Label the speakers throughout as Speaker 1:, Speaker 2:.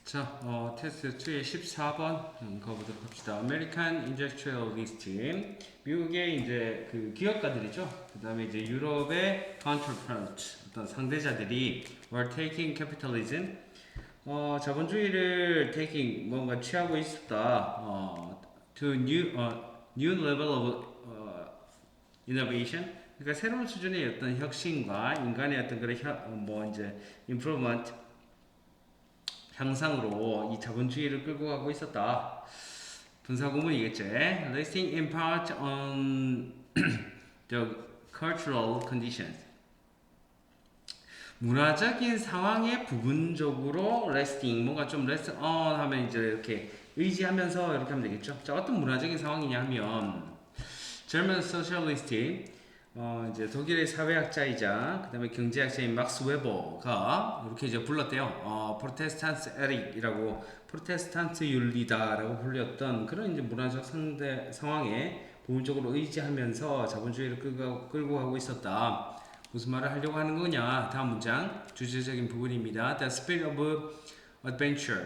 Speaker 1: 자, 테스트 2의 14번 가보도록 합시다. American Industrialist, 미국의 이제 그 기업가들이죠. 그 다음에 이제 유럽의 counterpart, 어떤 상대자들이 were taking capitalism, 자본주의를 taking 뭔가 취하고 있었다. To new level of innovation. 그러니까 새로운 수준의 어떤 혁신과 인간의 어떤 그런 이제 improvement 향상으로 이 자본주의를 끌고 가고 있었다. 분사구문이겠지. Resting in part on the cultural conditions. 문화적인 상황에 부분적으로 resting, 뭔가 좀 rest on 하면 이제 이렇게 의지하면서 이렇게 하면 되겠죠. 자, 어떤 문화적인 상황이냐 하면 German socialist, 이제 독일의 사회학자이자 그다음에 경제학자인 막스 웨버가 이렇게 이제 불렀대요. 프로테스탄트 에릭이라고 프로테스탄트 윤리다라고 불렸던 그런 이제 문화적 상황에 부분적으로 의지하면서 자본주의를 끌고 가고 있었다. 무슨 말을 하려고 하는 거냐? 다음 문장 주제적인 부분입니다. The spirit of adventure.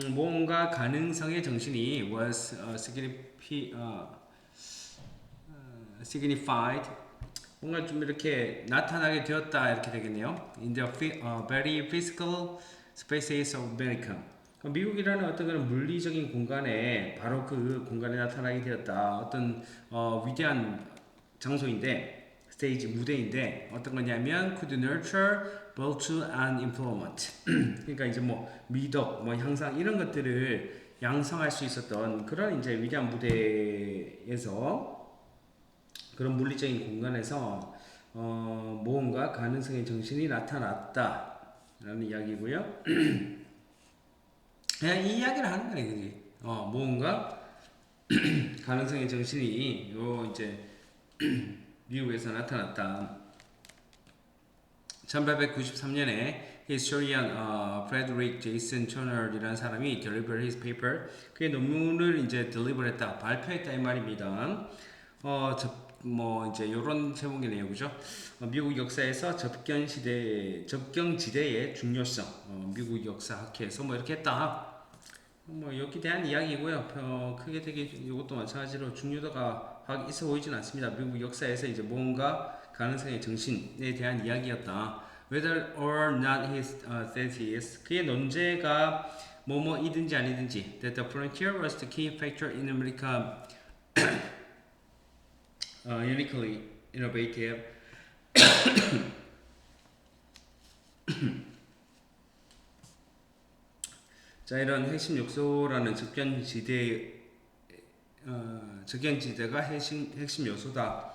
Speaker 1: 뭔가 가능성의 정신이 was signified, 뭔가 좀 이렇게 나타나게 되었다 이렇게 되겠네요. In the very physical spaces of America. 미국이라는 어떤 그런 물리적인 공간에 바로 그 공간에 나타나게 되었다. 어떤 위대한 장소인데, 스테이지 무대인데 어떤 거냐면 could nurture virtue and improvement. 그러니까 이제 뭐 미덕, 뭐 향상 이런 것들을 양성할 수 있었던 그런 이제 위대한 무대에서 그런 물리적인 공간에서 무언가 가능성의 정신이 나타났다라는 이야기고요. 그냥 이 이야기를 하는 거네, 그지? 무언가 가능성의 정신이 이제 미국에서 나타났다. 1893년에 historian Frederick Jason Chonner이라는 사람이 deliver his paper, 그의 논문을 이제 deliver했다, 발표했다 이 말입니다. 이제 요런 제목이네요, 그죠? 미국 역사에서 접경지대의 중요성, 미국 역사학회에서 뭐 이렇게 했다. 여기 대한 이야기고요. 크게 되게 이것도 마찬가지로 중요도가 확 있어 보이진 않습니다. 미국 역사에서 이제 뭔가 가능성의 정신에 대한 이야기였다. Whether or not his thesis, 그의 논제가 뭐뭐이든지 아니든지, that the frontier was the key factor in America uniquely innovative. 자, 이런 핵심 요소라는 접견지대가 핵심 요소다.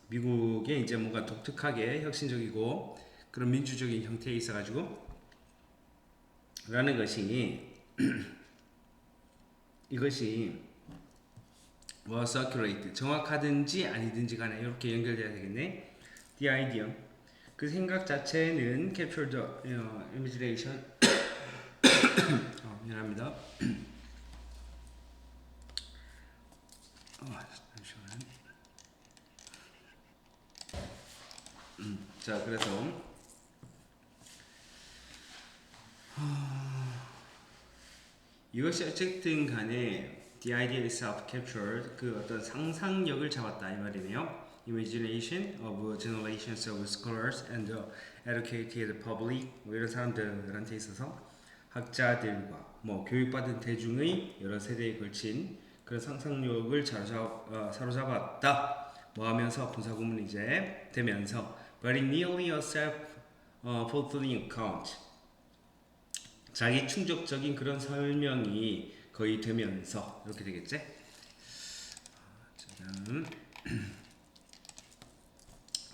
Speaker 1: 미국의 이제 뭔가 독특하게 혁신적이고 그런 민주적인 형태에 있어가지고 라는 것이 이것이 circulate, 정확하든지 아니든지 간에 이렇게 연결돼야 되겠네. The idea, 그 생각 자체는 capture the imagination. 미안합니다. 잠시만. 자, 그래서 이것이 어쨌든 간에 the idea itself captured, 그 어떤 상상력을 잡았다 이 말이네요. Imagination of generations of scholars and the educated public, 이런 사람들한테 있어서 학자들과 교육받은 대중의 여러 세대에 걸친 그런 상상력을 사로잡았다. 하면서 분사구문이 이제 되면서 but nearly a self-fulfilling account, 자기 충족적인 그런 설명이 거의 되면서 이렇게 되겠지?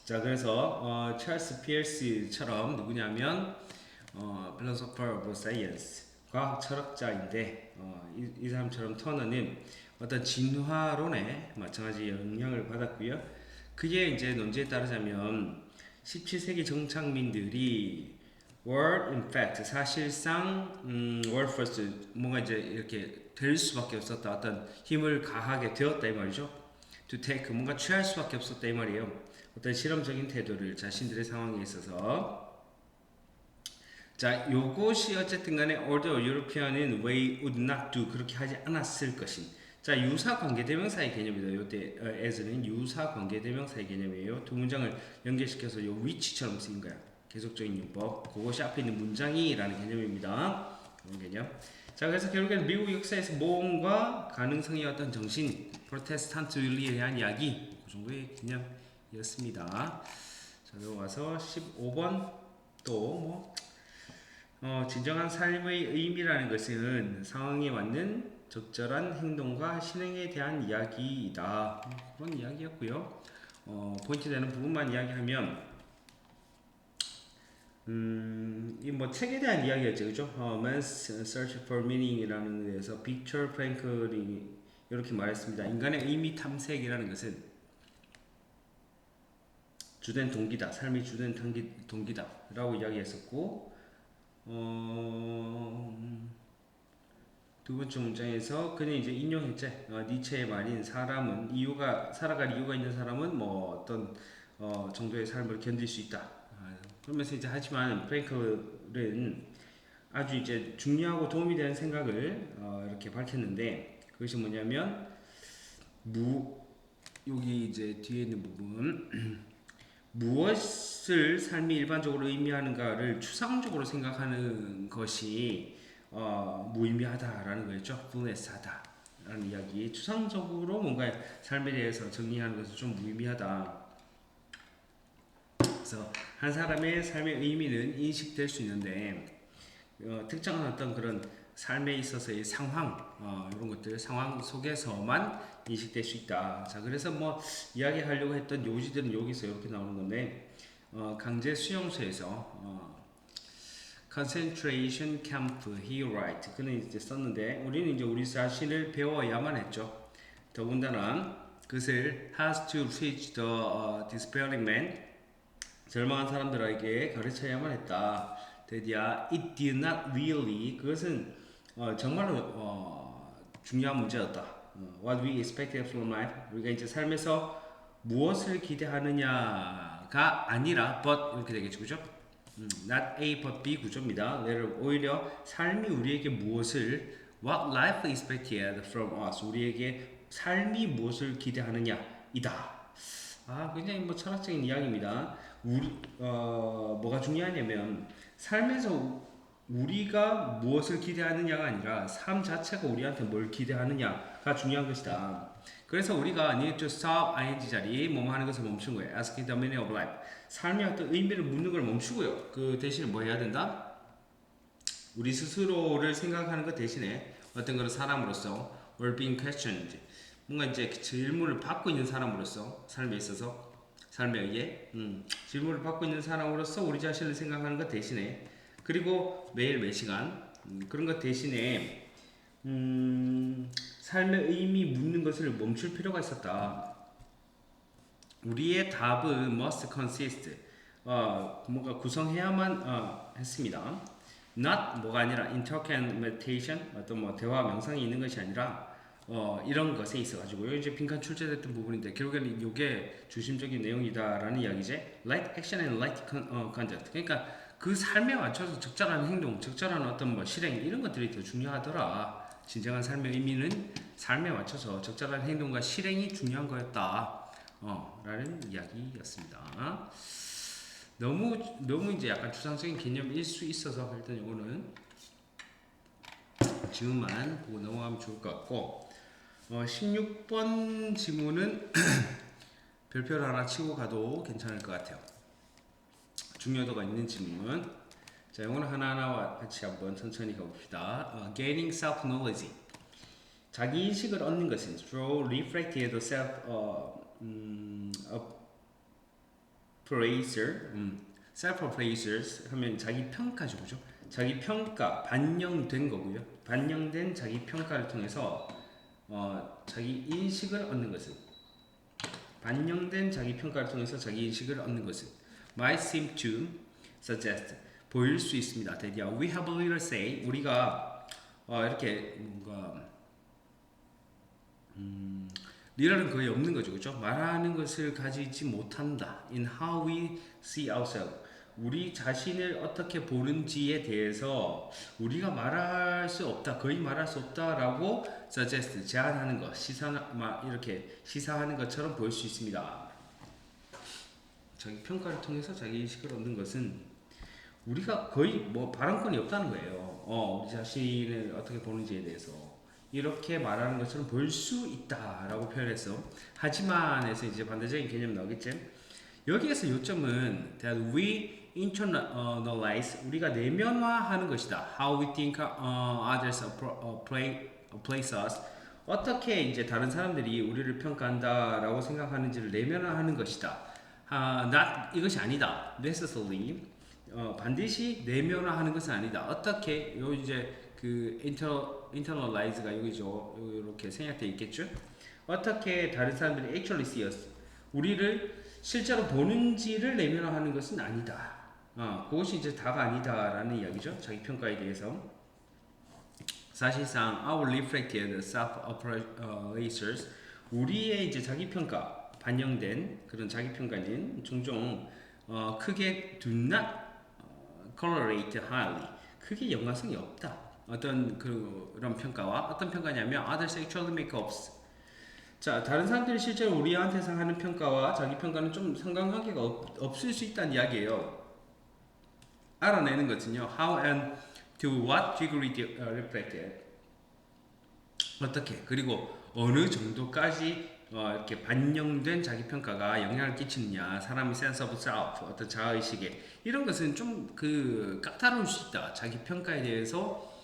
Speaker 1: 자, 그래서 찰스 피어스처럼 누구냐면 philosopher of science, 과학 철학자인데 이 사람처럼 터너는 어떤 진화론에 마찬가지 영향을 받았고요. 그의 이제 논지에 따르자면 17세기 정착민들이 were in fact, 사실상 were first, 뭔가 이제 이렇게 될 수밖에 없었다, 어떤 힘을 가하게 되었다 이 말이죠. to take, 뭔가 취할 수밖에 없었다 이 말이에요. 어떤 실험적인 태도를 자신들의 상황에 있어서 자, 요것이 어쨌든 간에 older European은 way would not do 그렇게 하지 않았을 것인. 자, 유사 관계대명사의 개념이다. 요때 as는 유사 관계대명사의 개념이에요. 두 문장을 연결시켜서 요 which처럼 쓰인 거야. 계속적인 용법. 그것이 앞에 있는 문장이라는 개념입니다. 그런 개념. 자, 그래서 결국에는 미국 역사에서 모험과 가능성의 어떤 정신, 프로테스탄트 윤리에 대한 이야기, 그 정도의 개념이었습니다. 자, 넘어가서 15번 또 진정한 삶의 의미라는 것은 상황에 맞는 적절한 행동과 실행에 대한 이야기이다. 그런 이야기였고요. 포인트 되는 부분만 이야기하면 이 뭐 책에 대한 이야기였죠, 그죠? Man's Search for Meaning이라는 데에서 빅터 프랭클이 이렇게 말했습니다. 인간의 의미 탐색이라는 것은 주된 동기다, 삶의 주된 동기다라고 이야기했었고, 두 번째 문장에서 그는 이제 인용했지. 니체의 말인 사람은 살아갈 이유가 있는 사람은 뭐 어떤 정도의 삶을 견딜 수 있다. 그러면서 이제 하지만 프랭클은 아주 이제 중요하고 도움이 되는 생각을 이렇게 밝혔는데 그것이 뭐냐면 여기 이제 뒤에 있는 부분 무엇을 삶이 일반적으로 의미하는가를 추상적으로 생각하는 것이 무의미하다라는 거였죠. fullness하다라는 이야기. 추상적으로 뭔가 삶에 대해서 정리하는 것은 좀 무의미하다. 그래서 한 사람의 삶의 의미는 인식될 수 있는데 특정한 어떤 그런 삶에 있어서의 상황 이런 것들 상황 속에서만 인식될 수 있다. 자, 그래서 뭐 이야기하려고 했던 요지들은 여기서 이렇게 나오는 건데 강제 수용소에서 concentration camp he write 그는 이제 썼는데 우리는 이제 우리 자신을 배워야만 했죠. 더군다나 그것을 has to teach the despairing man 절망한 사람들에게 가르쳐야만 했다. 드디어 it did not really 그것은 정말로 중요한 문제였다. What we expected from life 우리가 이제 삶에서 무엇을 기대하느냐가 아니라 but 이렇게 되겠죠, 그죠? Not A but B 구조입니다. 오히려 삶이 우리에게 무엇을 what life expected from us 우리에게 삶이 무엇을 기대하느냐이다. 굉장히 뭐 철학적인 이야기입니다. 뭐가 중요하냐면 삶에서 우리가 무엇을 기대하느냐가 아니라 삶 자체가 우리한테 뭘 기대하느냐가 중요한 것이다. 그래서 우리가 need to stop ing 자리 뭐뭐 하는 것을 멈춘 거예요. asking the meaning of life. 삶의 어떤 의미를 묻는 걸 멈추고요. 그 대신에 뭐 해야 된다? 우리 스스로를 생각하는 것 대신에 어떤 그런 사람으로서 or being questioned 뭔가 이제 질문을 받고 있는 사람으로서 삶에 있어서 삶에 의해 질문을 받고 있는 사람으로서 우리 자신을 생각하는 것 대신에 그리고 매일 매 시간 그런 것 대신에 삶의 의미 묻는 것을 멈출 필요가 있었다. 우리의 답은 must consist 뭔가 구성해야만 했습니다. not 뭐가 아니라 intercan meditation 어떤 뭐 대화 명상이 있는 것이 아니라 이런 것에 있어 가지고요. 이제 빈칸 출제됐던 부분인데 결국에는 이게 중심적인 내용이다라는 이야기지. Right action and right conduct. 그러니까 그 삶에 맞춰서 적절한 행동, 적절한 어떤 뭐 실행 이런 것들이 더 중요하더라. 진정한 삶의 의미는 삶에 맞춰서 적절한 행동과 실행이 중요한 거였다. 라는 이야기였습니다. 너무 이제 약간 추상적인 개념일 수 있어서 일단 이거는 지금만 보고 넘어가면 좋을 것 같고 16번 지문은 별표를 하나 치고 가도 괜찮을 것 같아요. 중요도가 있는 지문. 자, 이거는 하나하나 같이 한번 천천히 가봅시다. Gaining self-knowledge. 자기 인식을 얻는 것은 through reflecting the self-appraisers 하면 자기 평가죠, 그죠? 자기 평가 반영된 거고요. 반영된 자기 평가를 통해서 자기 인식을 얻는 것은 반영된 자기 평가를 통해서 자기 인식을 얻는 것은 might seem to suggest 보일 수 있습니다. 드디어 we have little say 우리가 이렇게 뭔가 리얼은 거의 없는 거죠, 그렇죠? 말하는 것을 가지지 못한다. In how we see ourselves 우리 자신을 어떻게 보는지에 대해서 우리가 말할 수 없다, 거의 말할 수 없다라고 suggest, 제안하는 것, 이렇게 시사하는 것처럼 보일 수 있습니다. 자기 평가를 통해서 자기 인식을 얻는 것은 우리가 거의 뭐 발언권이 없다는 거예요. 우리 자신을 어떻게 보는지에 대해서 이렇게 말하는 것처럼 보일 수 있다라고 표현했어. 하지만에서 이제 반대적인 개념 나오겠지. 여기에서 요점은 that we internalize, 우리가 내면화하는 것이다. How we think others place us, 어떻게 이제 다른 사람들이 우리를 평가한다라고 생각하는지를 내면화하는 것이다. not, 이것이 아니다. necessarily, 반드시 내면화하는 것은 아니다. 어떻게 요 이제 그 internalize가 여기죠. 이렇게 생략되어 있겠죠. 어떻게 다른 사람들이 actually see us, 우리를 실제로 보는지를 내면화하는 것은 아니다. 그것이 이제 다가 아니다라는 이야기죠. 자기 평가에 대해서. 사실상 our reflected self-appraisers, 우리의 이제 자기 평가, 반영된 그런 자기 평가는 종종 크게 do not correlate highly, 크게 연관성이 없다. 어떤 그런 평가와 어떤 평가냐면 others actually make ups. 자, 다른 사람들이 실제로 우리한테서 하는 평가와 자기 평가는 좀 상관관계가 없을 수 있다는 이야기예요. 알아내는 것은요, how and to what degree reflected, 어떻게, 그리고 어느 정도까지 이렇게 반영된 자기 평가가 영향을 끼치느냐, 사람의 sense of self, 어떤 자아의식에, 이런 것은 좀 까다로울 수 있다. 자기 평가에 대해서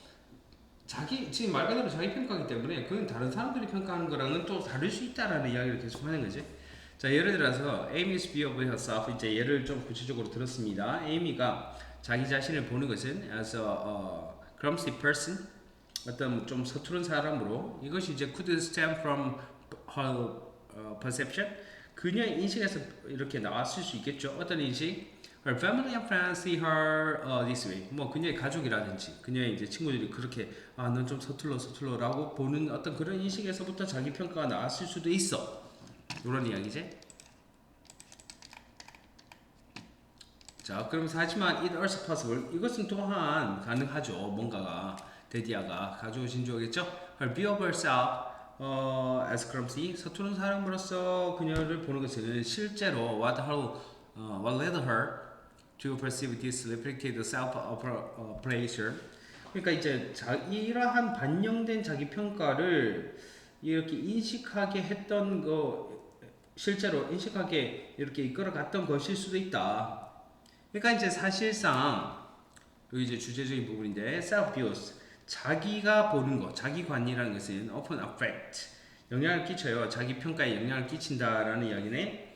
Speaker 1: 지금 말 그대로 자기 평가이기 때문에 그건 다른 사람들이 평가하는 거랑은 또 다를 수 있다라는 이야기를 계속 하는 거지. 자, 예를 들어서 Amy's view of herself, 이제 예를 좀 구체적으로 들었습니다. 에이미가 자기 자신을 보는 것은 as a clumsy person, 어떤 좀 서투른 사람으로, 이것이 이제 could stem from her perception, 그녀의 인식에서 이렇게 나왔을 수 있겠죠. 어떤 인식? Her family and friends see her this way. 뭐 그녀의 가족이라든지 그녀의 이제 친구들이 그렇게 넌 좀 서툴러라고 보는 어떤 그런 인식에서부터 자기 평가가 나왔을 수도 있어. 이런 이야기지. 자, 그럼 하지만 it also possible, 이것은 또한 가능하죠. 뭔가가 데디아가 가지고 진주겠죠. Her view of herself as clumsy, 서투른 사람으로서 그녀를 보는 것은 실제로 what led her to perceive this reflected self-appraisal. 그러니까 이제 이러한 반영된 자기 평가를 이렇게 인식하게 했던 거, 실제로 인식하게 이렇게 이끌어갔던 것일 수도 있다. 그러니까 이제 사실상 여기 이제 주제적인 부분인데 self-views, 자기가 보는 것, 자기관이라는 것은 often affect, 영향을 끼쳐요. 자기 평가에 영향을 끼친다라는 이야기네.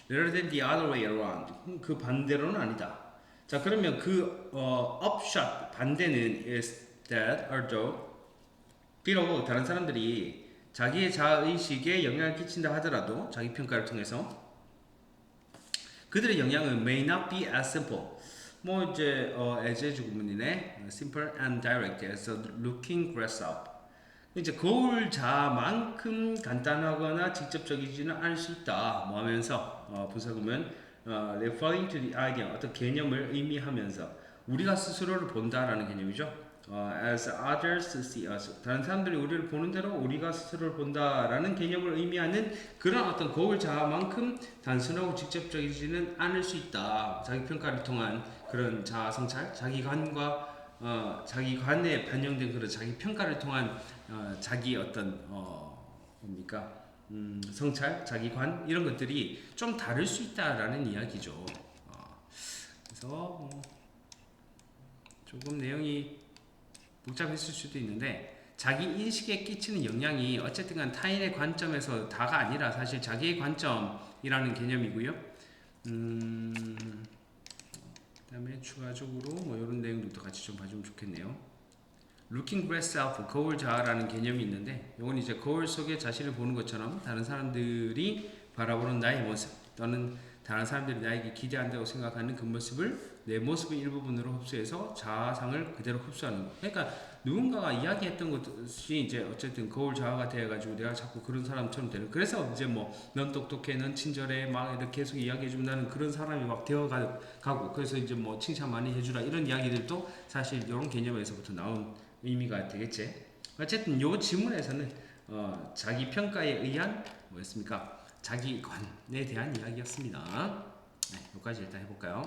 Speaker 1: rather than the other way around, 그 반대로는 아니다. 자, 그러면 upshot, 반대는 is that although, 비록 다른 사람들이 자기의 자의식에 영향을 끼친다 하더라도 자기 평가를 통해서 그들의 영향은 may not be as simple, 뭐 이제 as 구문이네, simple and direct as looking grass up, 이제 거울 자만큼 간단하거나 직접적이지는 않을 수 있다. 뭐 하면서 분석하면 referring to the idea, 어떤 개념을 의미하면서 우리가 스스로를 본다라는 개념이죠. as others see us, 다른 사람들이 우리를 보는 대로 우리가 스스로를 본다라는 개념을 의미하는 그런 어떤 거울 자만큼 단순하고 직접적이지는 않을 수 있다. 자기 평가를 통한 그런 자아 성찰, 자기관에 반영된 그런 자기 평가를 통한 자기 어떤 뭡니까? 성찰, 자기관, 이런 것들이 좀 다를 수 있다라는 이야기죠. 그래서 조금 내용이 복잡했을 수도 있는데 자기 인식에 끼치는 영향이 어쨌든 간 타인의 관점에서 다가 아니라 사실 자기의 관점이라는 개념이고요. 그다음에 추가적으로 뭐 이런 내용들도 같이 좀 봐주면 좋겠네요. Looking glass self, 거울 자아라는 개념이 있는데 이건 이제 거울 속에 자신을 보는 것처럼 다른 사람들이 바라보는 나의 모습 또는 다른 사람들이 나에게 기대한다고 생각하는 그 모습을 내 모습의 일부분으로 흡수해서 자아상을 그대로 흡수하는 거. 그러니까 누군가가 이야기했던 것이 이제 어쨌든 거울 자아가 돼가지고 내가 자꾸 그런 사람처럼 되는. 그래서 이제 뭐 넌 똑똑해, 넌 친절해, 막 이렇게 계속 이야기해주면 나는 그런 사람이 막 되어가고. 그래서 이제 뭐 칭찬 많이 해주라 이런 이야기들도 사실 이런 개념에서부터 나온 의미가 되겠지. 어쨌든 요 지문에서는 자기 평가에 의한 뭐였습니까? 자기관에 대한 이야기였습니다. 네, 여기까지 일단 해볼까요?